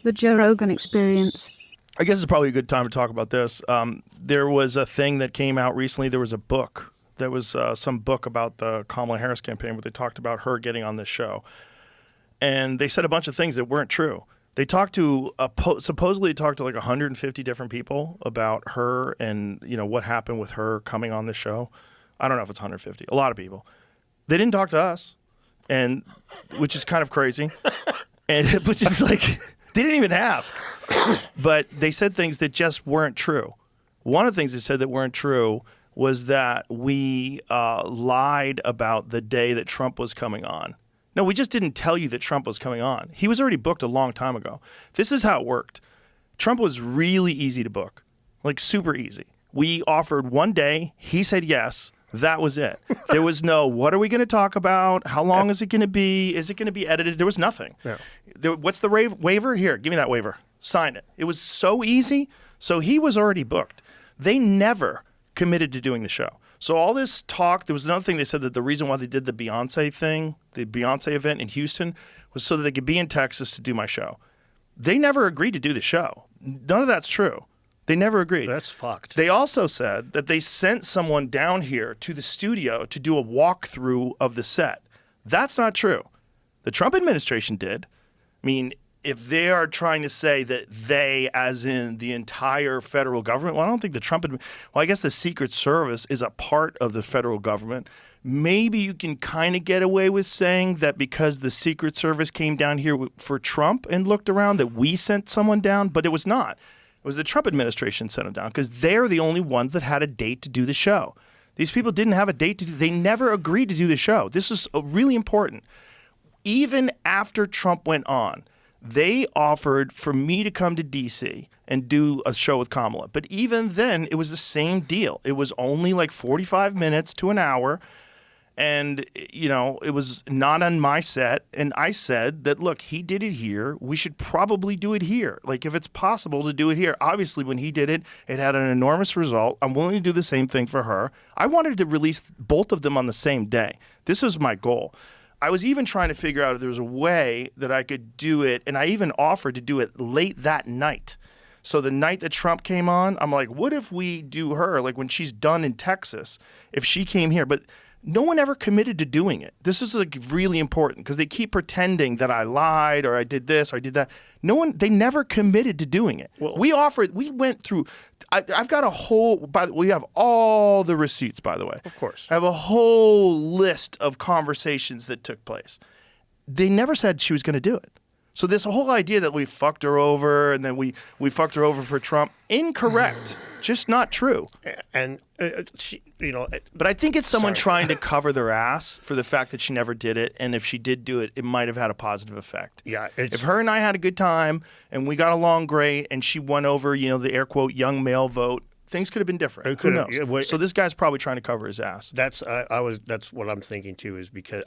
The Joe Rogan Experience. I guess it's probably a good time to talk about this. There was a thing that came out recently. There was a book. There was some book about the Kamala Harris campaign where they talked about her getting on this show. And they said a bunch of things that weren't true. They talked to, supposedly talked to like 150 different people about her and, you know, what happened with her coming on the show. I don't know if it's 150. A lot of people. They didn't talk to us, and which is kind of crazy. And which is like, they didn't even ask. But they said things that just weren't true. One of the things they said that weren't true was that we lied about the day that Trump was coming on. No, we just didn't tell you that Trump was coming on. He was already booked a long time ago. This is how it worked. Trump was really easy to book, like super easy. We offered one day. He said yes. That was it. There was no, what are we going to talk about? How long is it going to be? Is it going to be edited? There was nothing. Yeah. What's the waiver? Here, give me that waiver. Sign it. It was so easy. So he was already booked. They never committed to doing the show. So all this talk, there was another thing they said that the reason why they did the Beyonce thing, the Beyonce event in Houston, was so that they could be in Texas to do my show. They never agreed to do the show. None of that's true. They never agreed. That's fucked. They also said that they sent someone down here to the studio to do a walkthrough of the set. That's not true. The Trump administration did. I mean, if they are trying to say that they, as in the entire federal government, well, I don't think the Trump, well, I guess the Secret Service is a part of the federal government. Maybe you can kind of get away with saying that because the Secret Service came down here for Trump and looked around, that we sent someone down, but it was not. It was the Trump administration sent them down because they're the only ones that had a date to do the show. These people didn't have a date to do. They never agreed to do the show. This is really important. Even after Trump went on, they offered for me to come to D.C. and do a show with Kamala. But even then, it was the same deal. It was only like 45 minutes to an hour. And, you know, it was not on my set. And I said that, look, he did it here. We should probably do it here. Like, if it's possible to do it here. Obviously, when he did it, it had an enormous result. I'm willing to do the same thing for her. I wanted to release both of them on the same day. This was my goal. I was even trying to figure out if there was a way that I could do it. And I even offered to do it late that night. So the night that Trump came on, I'm like, what if we do her, like when she's done in Texas, if she came here? But no one ever committed to doing it. This is like really important because they keep pretending that I lied or I did this or I did that. They never committed to doing it. Well, we went through, I've got a whole, we have all the receipts, by the way. Of course. I have a whole list of conversations that took place. They never said she was going to do it. So this whole idea that we fucked her over and then we fucked her over for Trump, incorrect. Just not true. And she, you know, but I think it's someone trying to cover their ass for the fact that she never did it, and if she did do it, it might have had a positive effect. Yeah, if her and I had a good time and we got along great, and she won over, you know, the air quote young male vote, things could have been different. Who knows? So this guy's probably trying to cover his ass. That's what I'm thinking too, is because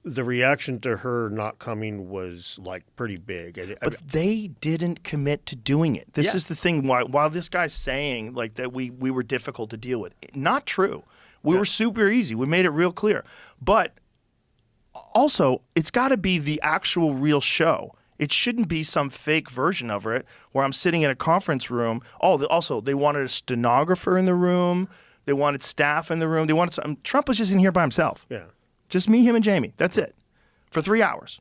the reaction to her not coming was like pretty big. But they didn't commit to doing it. This is the thing. While this guy's saying like that we were difficult to deal with, not true. We were super easy. We made it real clear. But also, it's got to be the actual real show. It shouldn't be some fake version of it where I'm sitting in a conference room. Also, they wanted a stenographer in the room. They wanted staff in the room. Trump was just in here by himself. Yeah. Just me, him, and Jamie. That's it. For 3 hours.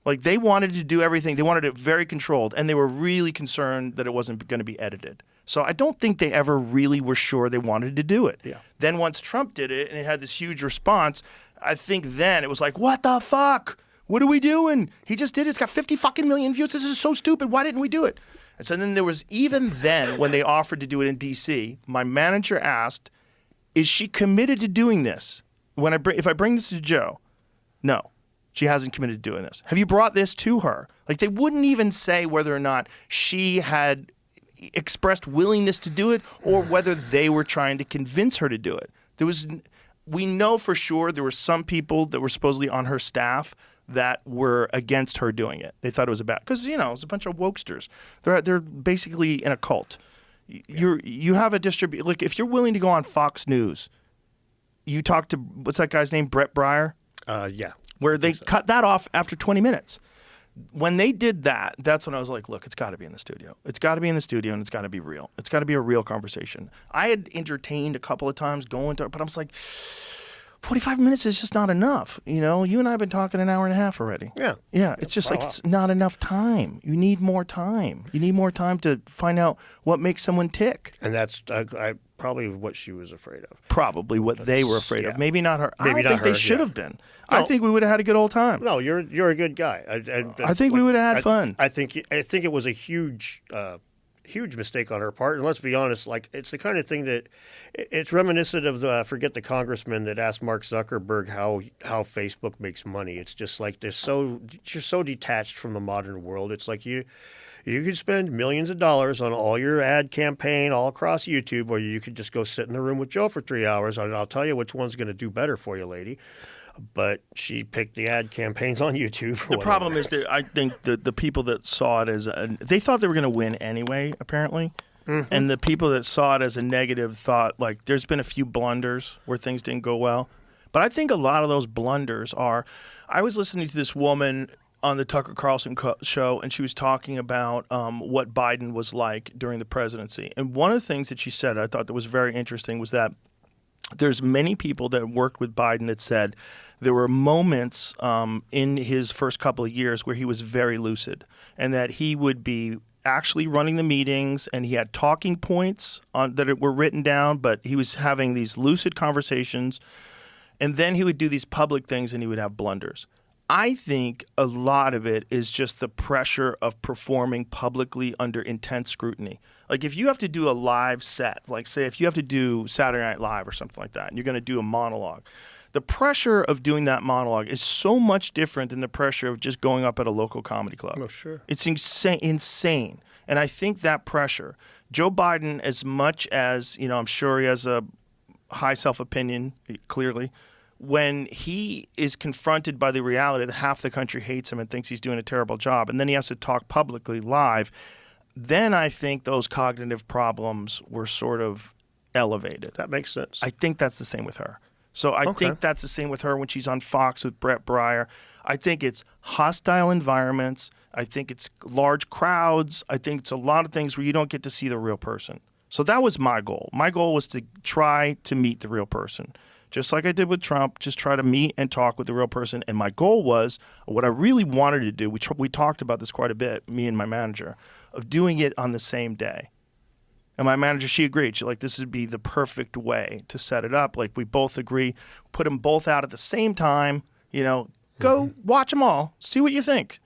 Like, they wanted to do everything. They wanted it very controlled, and they were really concerned that it wasn't going to be edited. So I don't think they ever really were sure they wanted to do it. Yeah. Then once Trump did it, and it had this huge response, I think then it was like, what the fuck? What are we doing? He just did it. It's got 50 fucking million views. This is so stupid. Why didn't we do it? And so then there was, even then, when they offered to do it in D.C., my manager asked, is she committed to doing this? If I bring this to Joe, no, she hasn't committed to doing this. Have you brought this to her? Like, they wouldn't even say whether or not she had expressed willingness to do it or whether they were trying to convince her to do it. We know for sure there were some people that were supposedly on her staff that were against her doing it. They thought it was because, you know, it's a bunch of wokesters. They're basically in a cult. You have a like, if you're willing to go on Fox News, you talk to, what's that guy's name, Brett Breyer? Yeah. Where they cut that off after 20 minutes. When they did that, that's when I was like, look, it's got to be in the studio. It's got to be in the studio, and it's got to be real. It's got to be a real conversation. I had entertained a couple of times going to, but I was like, 45 minutes is just not enough. You know, you and I have been talking an hour and a half already. Yeah. Yeah, it's just like it's not enough time. You need more time. You need more time to find out what makes someone tick. And that's probably what she was afraid of. Probably what they were afraid of. Maybe not her. Maybe I don't not think they her, should yeah. have been. No. I think we would have had a good old time. No, you're a good guy. I think we would have had fun. I think it was a huge mistake on her part. And let's be honest, like it's the kind of thing that it's reminiscent of the forget the congressman that asked Mark Zuckerberg how Facebook makes money. It's just like you're so detached from the modern world. It's like you could spend millions of dollars on all your ad campaign all across YouTube, or you could just go sit in the room with Joe for 3 hours, and I'll tell you which one's going to do better for you, lady. But she picked the ad campaigns on YouTube. The problem is that I think the people that saw it as they thought they were going to win anyway, apparently. Mm-hmm. And the people that saw it as a negative thought, like, there's been a few blunders where things didn't go well. But I think a lot of those blunders are, I was listening to this woman on the Tucker Carlson show, and she was talking about what Biden was like during the presidency. And one of the things that she said I thought that was very interesting was that there's many people that worked with Biden that said there were moments in his first couple of years where he was very lucid, and that he would be actually running the meetings, and he had talking points that were written down, but he was having these lucid conversations, and then he would do these public things and he would have blunders. I think a lot of it is just the pressure of performing publicly under intense scrutiny. Like if you have to do a live set, like say if you have to do Saturday Night Live or something like that, and you're going to do a monologue, the pressure of doing that monologue is so much different than the pressure of just going up at a local comedy club. Oh, sure. It's insane. And I think that pressure, Joe Biden, as much as, you know, I'm sure he has a high self-opinion, clearly, when he is confronted by the reality that half the country hates him and thinks he's doing a terrible job, and then he has to talk publicly live, then I think those cognitive problems were sort of elevated. That makes sense. I think that's the same with her. So I think that's the same with her when she's on Fox with Brett Breyer. I think it's hostile environments. I think it's large crowds. I think it's a lot of things where you don't get to see the real person. So that was my goal. My goal was to try to meet the real person. Just like I did with Trump, just try to meet and talk with the real person. And my goal was, what I really wanted to do, we talked about this quite a bit, me and my manager, of doing it on the same day. And my manager, she agreed. She's like, this would be the perfect way to set it up. Like, we both agree, put them both out at the same time, you know, go watch them all, see what you think.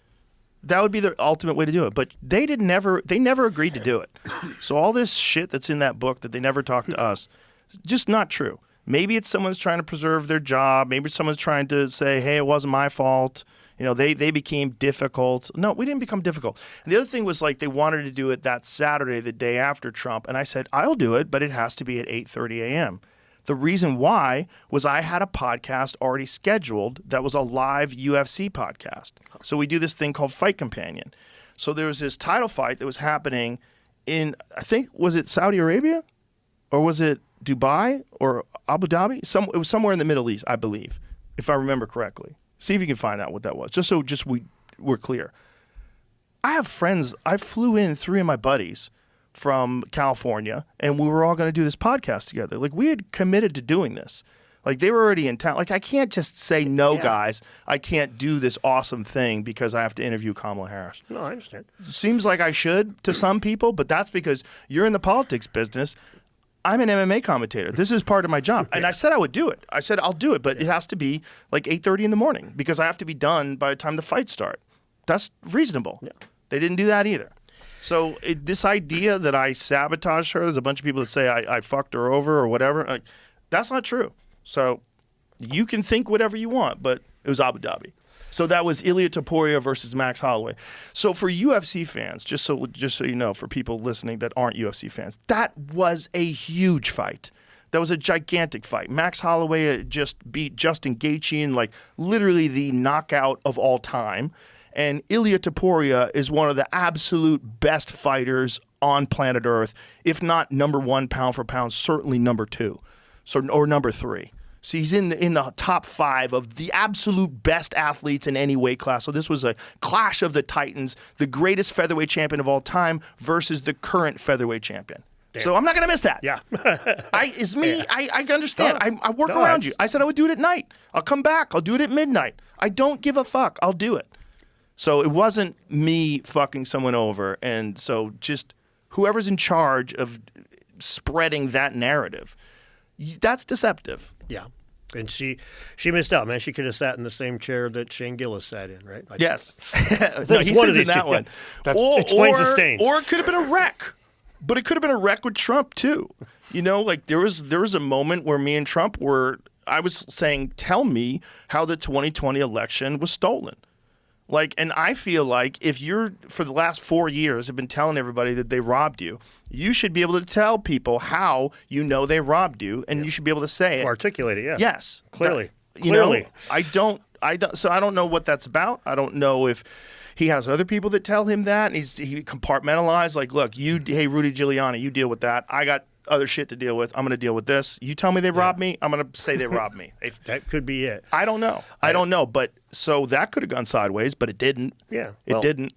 That would be the ultimate way to do it. But they never agreed to do it. So all this shit that's in that book that they never talked to us, just not true. Maybe it's someone's trying to preserve their job. Maybe someone's trying to say, hey, it wasn't my fault. You know, they became difficult. No, we didn't become difficult. And the other thing was, like, they wanted to do it that Saturday, the day after Trump. And I said, I'll do it, but it has to be at 8:30 a.m. The reason why was I had a podcast already scheduled that was a live UFC podcast. So we do this thing called Fight Companion. So there was this title fight that was happening in, I think, was it Saudi Arabia? Or was it Dubai or Abu Dhabi? It was somewhere in the Middle East, I believe, if I remember correctly. See if you can find out what that was, just so we're clear. I have friends. I flew in 3 of my buddies from California, and we were all going to do this podcast together. Like, we had committed to doing this. Like, they were already in town. Like, I can't just say, no, guys, I can't do this awesome thing because I have to interview Kamala Harris. No, I understand. Seems like I should to some people, but that's because you're in the politics business. I'm an MMA commentator. This is part of my job. And I said I would do it. I said I'll do it, but it has to be like 8:30 in the morning because I have to be done by the time the fights start. That's reasonable. Yeah. They didn't do that either. So this idea that I sabotaged her, there's a bunch of people that say I fucked her over or whatever. Like, that's not true. So you can think whatever you want, but it was Abu Dhabi. So that was Ilia Topuria versus Max Holloway. So for UFC fans, just so you know, for people listening that aren't UFC fans, that was a huge fight. That was a gigantic fight. Max Holloway just beat Justin Gaethje in, like, literally the knockout of all time. And Ilia Topuria is one of the absolute best fighters on planet Earth, if not number 1 pound for pound, certainly number 2, or number 3. So he's in the top 5 of the absolute best athletes in any weight class. So this was a clash of the titans, the greatest featherweight champion of all time versus the current featherweight champion. Damn. So I'm not going to miss that. Yeah. I understand. I work around you. I said I would do it at night. I'll come back. I'll do it at midnight. I don't give a fuck. I'll do it. So it wasn't me fucking someone over. And so just whoever's in charge of spreading that narrative, that's deceptive. Yeah. And she missed out, man. She could have sat in the same chair that Shane Gillis sat in, right? Like, yes. No, he sits in that one. Explains the stains. Or it could have been a wreck. But it could have been a wreck with Trump, too. You know, like there was a moment where me and Trump I was saying, tell me how the 2020 election was stolen. Like, and I feel like if you're, for the last 4 years, have been telling everybody that they robbed you, you should be able to tell people how you know they robbed you, and you should be able to say it. Articulate it, yeah. Yes. Clearly. You know, I don't, so I don't know what that's about. I don't know if he has other people that tell him that, and he compartmentalized, like, look, hey, Rudy Giuliani, you deal with that. I got other shit to deal with. I'm going to deal with this. You tell me they robbed me, I'm going to say they robbed me. That could be it. I don't know. I don't know. But so that could have gone sideways, but it didn't. Yeah. It didn't.